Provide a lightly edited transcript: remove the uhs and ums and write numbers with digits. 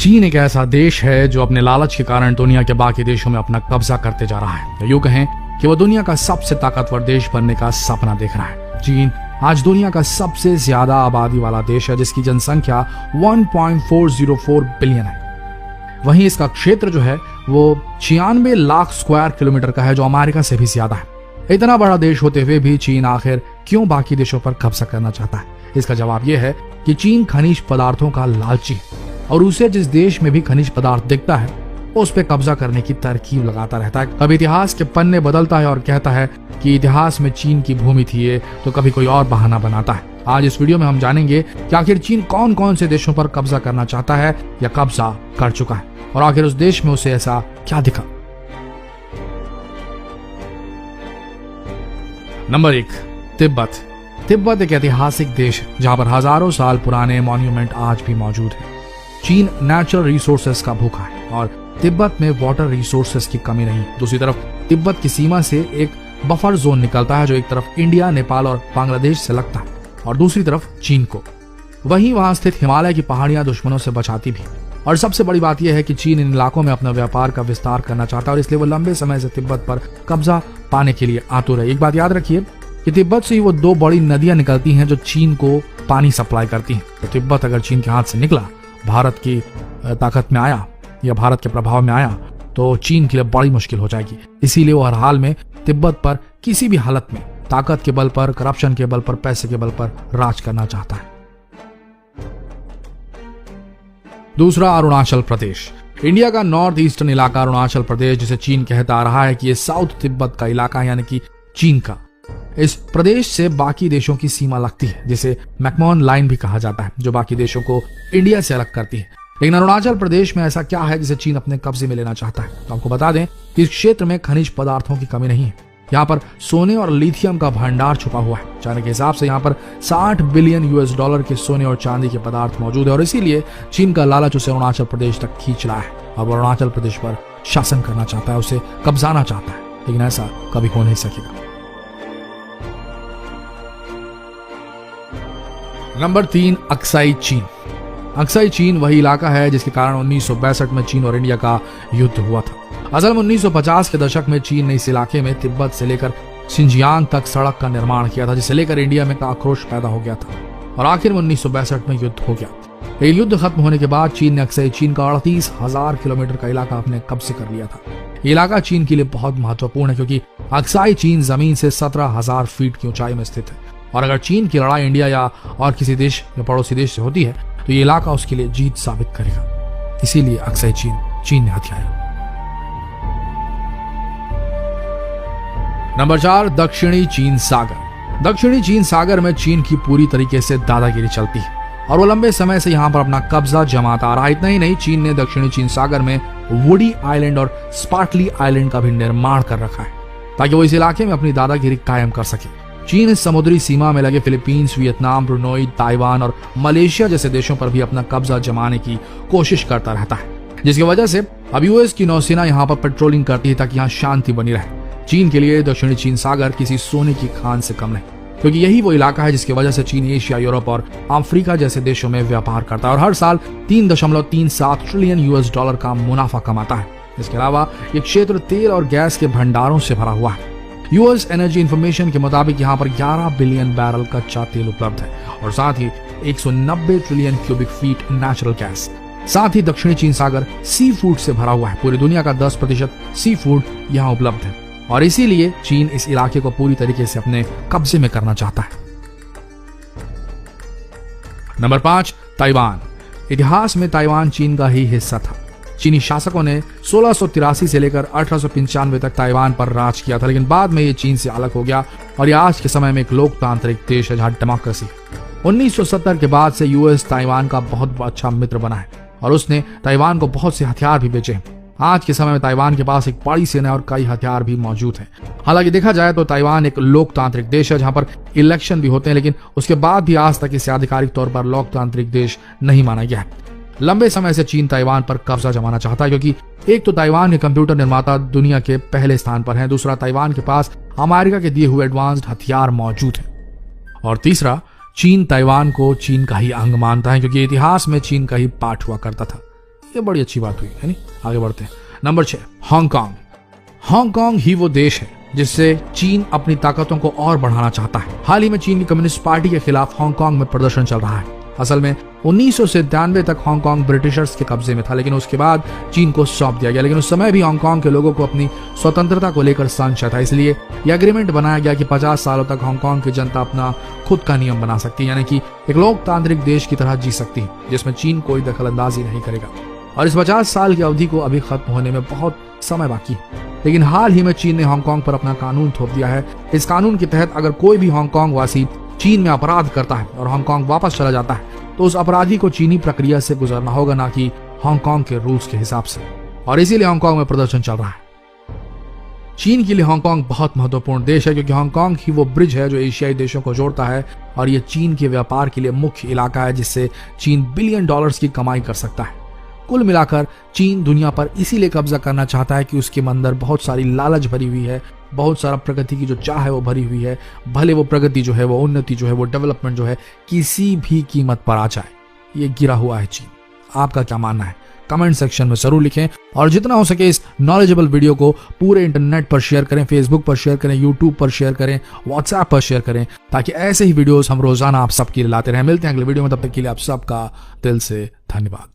चीन एक ऐसा देश है जो अपने लालच के कारण दुनिया के बाकी देशों में अपना कब्जा करते जा रहा है। यूं कहें कि वो दुनिया का सबसे ताकतवर देश बनने का सपना देख रहा है। चीन आज दुनिया का सबसे ज्यादा आबादी वाला देश है, जिसकी जनसंख्या 1.404 बिलियन है। वहीं इसका क्षेत्र जो है वो 96 लाख स्क्वायर किलोमीटर का है, जो अमेरिका से भी ज्यादा है। इतना बड़ा देश होते हुए भी चीन आखिर क्यों बाकी देशों पर कब्जा करना चाहता है? इसका जवाब यह है कि चीन खनिज पदार्थों का लालची है और उसे जिस देश में भी खनिज पदार्थ दिखता है उस पे कब्जा करने की तरकीब लगाता रहता है। कभी इतिहास के पन्ने बदलता है और कहता है कि इतिहास में चीन की भूमि थी ये, तो कभी कोई और बहाना बनाता है। आज इस वीडियो में हम जानेंगे कि आखिर चीन कौन कौन से देशों पर कब्जा करना चाहता है या कब्जा कर चुका है, और आखिर उस देश में उसे ऐसा क्या दिखा। नंबर 1, तिब्बत। तिब्बत एक ऐतिहासिक देश है जहां पर हजारों साल पुराने मॉन्यूमेंट आज भी मौजूद है। चीन नेचुरल रिसोर्सेस का भूखा है और तिब्बत में वाटर रिसोर्सेस की कमी नहीं। दूसरी तरफ तिब्बत की सीमा से एक बफर जोन निकलता है जो एक तरफ इंडिया, नेपाल और बांग्लादेश से लगता है और दूसरी तरफ चीन को। वहीं वहां स्थित हिमालय की पहाड़ियां दुश्मनों से बचाती भी। और सबसे बड़ी बात यह है कि चीन इन इलाकों में अपना व्यापार का विस्तार करना चाहता है और इसलिए वो लंबे समय से तिब्बत पर कब्जा पाने के लिए आतुर है। एक बात याद रखिए कि तिब्बत से ही वो 2 बड़ी नदियां निकलती हैं जो चीन को पानी सप्लाई करती हैं। तो तिब्बत अगर चीन के हाथ से निकला, भारत की ताकत में आया या भारत के प्रभाव में आया, तो चीन के लिए बड़ी मुश्किल हो जाएगी। इसीलिए वो हर हाल में तिब्बत पर किसी भी हालत में ताकत के बल पर, करप्शन के बल पर, पैसे के बल पर राज करना चाहता है। दूसरा, अरुणाचल प्रदेश। इंडिया का नॉर्थ ईस्टर्न इलाका अरुणाचल प्रदेश, जिसे चीन कहता आ रहा है कि ये साउथ तिब्बत का इलाका है, यानी कि चीन का। इस प्रदेश से बाकी देशों की सीमा लगती है, जिसे मैकमोहन लाइन भी कहा जाता है, जो बाकी देशों को इंडिया से अलग करती है। लेकिन अरुणाचल प्रदेश में ऐसा क्या है जिसे चीन अपने कब्जे में लेना चाहता है? तो आपको बता दें कि इस क्षेत्र में खनिज पदार्थों की कमी नहीं है। यहाँ पर सोने और लिथियम का भंडार छुपा हुआ है। चाइना के हिसाब से यहाँ पर $60 बिलियन के सोने और चांदी के पदार्थ मौजूद है और इसीलिए चीन का लालच उसे अरुणाचल प्रदेश तक खींच रहा है। अब अरुणाचल प्रदेश पर शासन करना चाहता है, उसे कब्जाना चाहता है, लेकिन ऐसा कभी हो नहीं सकेगा। नंबर 3, अक्साई चीन। अक्साई चीन वही इलाका है जिसके कारण 1962 में चीन और इंडिया का युद्ध हुआ था। असल में 1950 के दशक में चीन ने इस इलाके में तिब्बत से लेकर शिंजियांग तक सड़क का निर्माण किया था, जिसे लेकर इंडिया में आक्रोश पैदा हो गया था और आखिर में 1962 में युद्ध हो गया। लेकिन युद्ध खत्म होने के बाद चीन ने अक्साई चीन का 38,000 किलोमीटर का इलाका अपने कब्जे कर लिया था। ये इलाका चीन के लिए बहुत महत्वपूर्ण है क्योंकि अक्साई चीन जमीन से 17,000 फीट की ऊंचाई में स्थित है और अगर चीन की लड़ाई इंडिया या और किसी देश या पड़ोसी देश से होती है तो ये इलाका उसके लिए जीत साबित करेगा। इसीलिए अक्साई चीन ने हथियाया। नंबर 4, दक्षिणी चीन सागर। दक्षिणी चीन सागर में चीन की पूरी तरीके से दादागिरी चलती है और वो लंबे समय से यहाँ पर अपना कब्जा जमाता आ रहा है। इतना ही नहीं, चीन ने दक्षिणी चीन सागर में वुडी आइलैंड और स्पार्टली आइलैंड का भी निर्माण कर रखा है ताकि वो इस इलाके में अपनी दादागिरी कायम कर सके। चीन इस समुद्री सीमा में लगे फिलीपींस, वियतनाम, ब्रुनोई, ताइवान और मलेशिया जैसे देशों पर भी अपना कब्जा जमाने की कोशिश करता रहता है, जिसकी वजह से अब यूएस की नौसेना यहाँ पर पेट्रोलिंग करती है ताकि यहाँ शांति बनी रहे। चीन के लिए दक्षिणी चीन सागर किसी सोने की खान से कम नहीं, क्योंकि यही वो इलाका है जिसकी वजह से चीन एशिया, यूरोप और अफ्रीका जैसे देशों में व्यापार करता है और हर साल $3.37 ट्रिलियन का मुनाफा कमाता है। इसके अलावा ये क्षेत्र तेल और गैस के भंडारों से भरा हुआ है। यूएस एनर्जी इंफॉर्मेशन के मुताबिक यहाँ पर 11 बिलियन बैरल कच्चा तेल उपलब्ध है और साथ ही 190 trillion cubic feet natural gas. साथ ही दक्षिणी चीन सागर सी फूड से भरा हुआ है। पूरी दुनिया का 10% सी फूड यहाँ उपलब्ध है और इसीलिए चीन इस इलाके को पूरी तरीके से अपने कब्जे में करना चाहता है। Number 5, Taiwan. इतिहास में ताइवान चीन का ही हिस्सा था। चीनी शासकों ने 1683 से लेकर 1895 तक ताइवान पर राज किया था, लेकिन बाद में ये चीन से अलग हो गया और ये आज के समय में एक लोकतांत्रिक देश है जहां डेमोक्रेसी है। 1970 के बाद से यूएस ताइवान का बहुत अच्छा मित्र बना है और उसने ताइवान को बहुत से हथियार भी बेचे। आज के समय में ताइवान के पास एक बड़ी सेना और कई हथियार भी मौजूद हैं। हालांकि देखा जाए तो ताइवान एक लोकतांत्रिक देश है जहां पर इलेक्शन भी होते हैं, लेकिन उसके बाद भी आज तक इसे आधिकारिक तौर पर लोकतांत्रिक देश नहीं माना गया है। लंबे समय से चीन ताइवान पर कब्जा जमाना चाहता है क्योंकि एक तो ताइवान के कंप्यूटर निर्माता दुनिया के पहले स्थान पर हैं, दूसरा ताइवान के पास अमेरिका के दिए हुए एडवांस्ड हथियार मौजूद हैं और तीसरा चीन ताइवान को चीन का ही अंग मानता है क्योंकि इतिहास में चीन का ही पार्ट हुआ करता था। ये बड़ी अच्छी बात हुई है नहीं। आगे बढ़ते हैं। Number 6, Hong Kong. हांगकांग ही वो देश है जिससे चीन अपनी ताकतों को और बढ़ाना चाहता है। हाल ही में चीन की कम्युनिस्ट पार्टी के खिलाफ हांगकांग में प्रदर्शन चल रहा है। असल में 1997 तक हांगकांग ब्रिटिशर्स के कब्जे में था, लेकिन उसके बाद चीन को सौंप दिया गया। लेकिन उस समय भी हांगकांग के लोगों को अपनी स्वतंत्रता को लेकर संशय था, इसलिए यह एग्रीमेंट बनाया गया कि 50 सालों तक हांगकांग की जनता अपना खुद का नियम बना सकती है, यानी कि एक लोकतांत्रिक देश की तरह जी सकती है, जिसमें चीन कोई दखलंदाजी नहीं करेगा। और इस 50 साल की अवधि को अभी खत्म होने में बहुत समय बाकी है। लेकिन हाल ही में चीन ने हांगकांग पर अपना कानून थोप दिया है। इस कानून के तहत अगर कोई भी हांगकांग वासी चीन में अपराध करता है और हांगकांग वापस चला जाता है तो उस अपराधी को चीनी प्रक्रिया से गुजरना होगा, ना कि हांगकांग के रूल्स के हिसाब से। और इसीलिए हांगकांग में प्रदर्शन चल रहा है। चीन के लिए हांगकांग बहुत महत्वपूर्ण देश है, क्योंकि हांगकांग ही वो ब्रिज है जो एशियाई देशों को जोड़ता है, और ये चीन के व्यापार के लिए मुख्य इलाका है जिससे चीन बिलियन डॉलर्स की कमाई कर सकता है। कुल मिलाकर चीन दुनिया पर इसीलिए कब्जा करना चाहता है कि उसके अंदर बहुत सारी लालच भरी हुई है, बहुत सारा प्रगति की जो चाह है वो भरी हुई है। भले वो प्रगति जो है, वो उन्नति जो है, वो डेवलपमेंट जो है किसी भी कीमत पर आ जाए, ये गिरा हुआ है चीन। आपका क्या मानना है कमेंट सेक्शन में जरूर लिखें, और जितना हो सके इस नॉलेजेबल वीडियो को पूरे इंटरनेट पर शेयर करें, फेसबुक पर शेयर करें, यूट्यूब पर शेयर करें, व्हाट्सएप पर शेयर करें, ताकि ऐसे ही वीडियोस हम रोजाना आप सबके लिए लाते रहें। मिलते हैं अगले वीडियो में, तब तक के लिए आप सबका दिल से धन्यवाद।